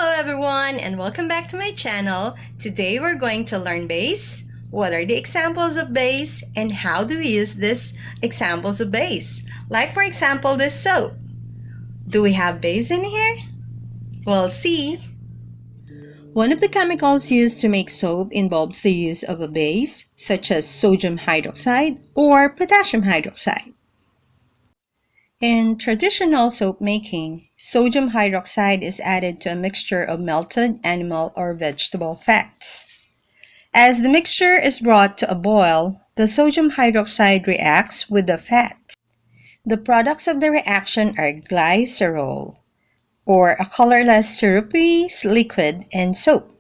Hello everyone and welcome back to my channel. Today we're going to learn base. What are the examples of base and how do we use these examples of base? Like for example this soap. Do we have base in here? We'll see. One of the chemicals used to make soap involves the use of a base such as sodium hydroxide or potassium hydroxide. In traditional soap making, sodium hydroxide is added to a mixture of melted animal or vegetable fats. As the mixture is brought to a boil, the sodium hydroxide reacts with the fat. The products of the reaction are glycerol, or a colorless syrupy liquid, and soap.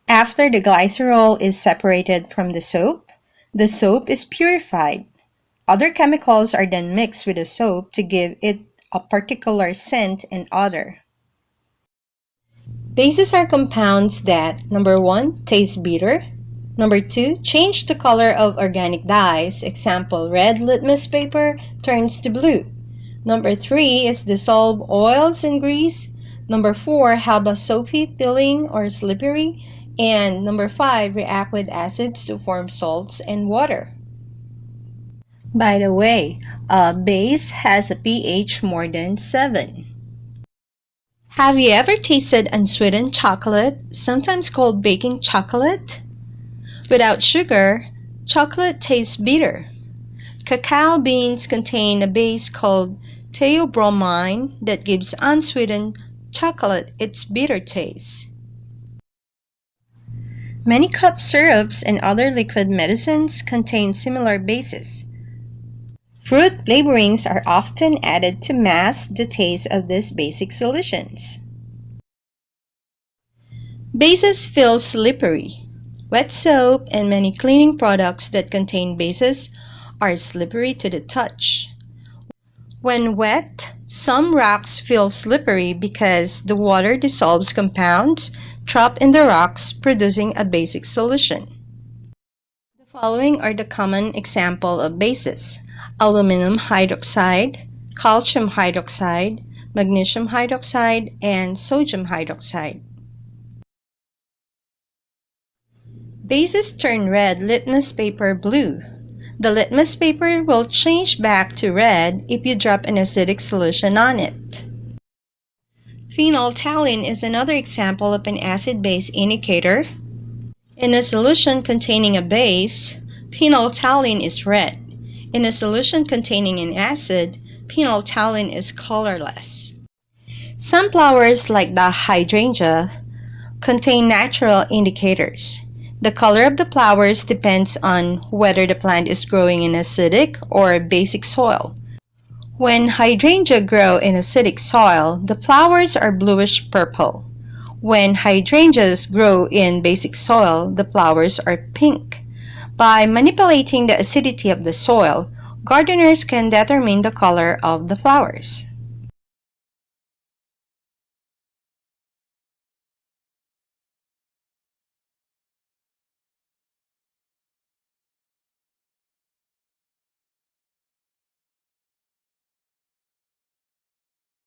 After the glycerol is separated from the soap is purified. Other chemicals are then mixed with the soap to give it a particular scent and odor. Bases are compounds that, number 1, taste bitter. Number 2, change the color of organic dyes. Example, red litmus paper turns to blue. Number 3 is dissolve oils and grease. Number 4, have a soapy feeling or slippery. And number 5, react with acids to form salts and water. By the way, a base has a pH more than 7. Have you ever tasted unsweetened chocolate, sometimes called baking chocolate? Without sugar, chocolate tastes bitter. Cacao beans contain a base called theobromine that gives unsweetened chocolate its bitter taste. Many cough syrups and other liquid medicines contain similar bases. Fruit flavorings are often added to mask the taste of these basic solutions. Bases feel slippery. Wet soap and many cleaning products that contain bases are slippery to the touch. When wet, some rocks feel slippery because the water dissolves compounds trapped in the rocks, producing a basic solution. The following are the common examples of bases: aluminum hydroxide, calcium hydroxide, magnesium hydroxide, and sodium hydroxide. Bases turn red litmus paper blue. The litmus paper will change back to red if you drop an acidic solution on it. Phenolphthalein is another example of an acid-base indicator. In a solution containing a base, phenolphthalein is red. In a solution containing an acid, phenolphthalein is colorless. Some flowers, like the hydrangea, contain natural indicators. The color of the flowers depends on whether the plant is growing in acidic or basic soil. When hydrangea grow in acidic soil, the flowers are bluish purple. When hydrangeas grow in basic soil, the flowers are pink. By manipulating the acidity of the soil, gardeners can determine the color of the flowers.